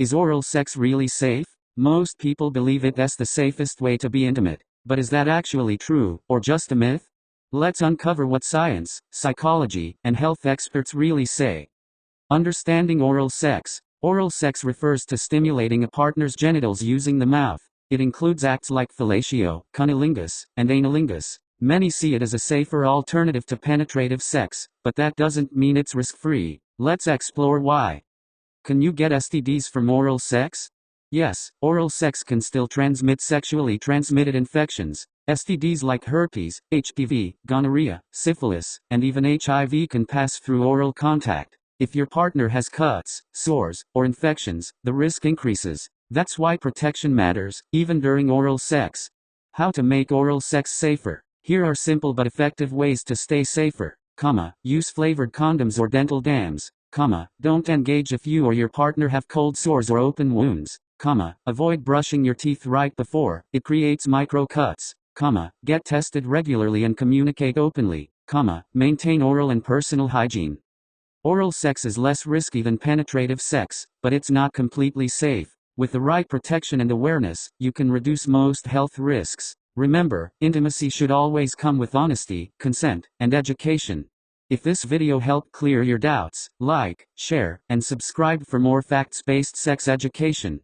Is oral sex really safe? Most people believe that's the safest way to be intimate. But is that actually true, or just a myth? Let's uncover what science, psychology, and health experts really say. Understanding oral sex. Oral sex refers to stimulating a partner's genitals using the mouth. It includes acts like fellatio, cunnilingus, and analingus. Many see it as a safer alternative to penetrative sex, but that doesn't mean it's risk-free. Let's explore why. Can you get STDs from oral sex? Yes, oral sex can still transmit sexually transmitted infections. STDs like herpes, HPV, gonorrhea, syphilis, and even HIV can pass through oral contact. If your partner has cuts, sores, or infections, the risk increases. That's why protection matters, even during oral sex. How to make oral sex safer. Here are simple but effective ways to stay safer. Use flavored condoms or dental dams. Don't engage if you or your partner have cold sores or open wounds. Avoid brushing your teeth right before, it creates micro cuts. Get tested regularly and communicate openly. Maintain oral and personal hygiene. Oral sex is less risky than penetrative sex, but it's not completely safe. With the right protection and awareness, you can reduce most health risks. Remember, intimacy should always come with honesty, consent, and education. If this video helped clear your doubts, like, share, and subscribe for more facts-based sex education.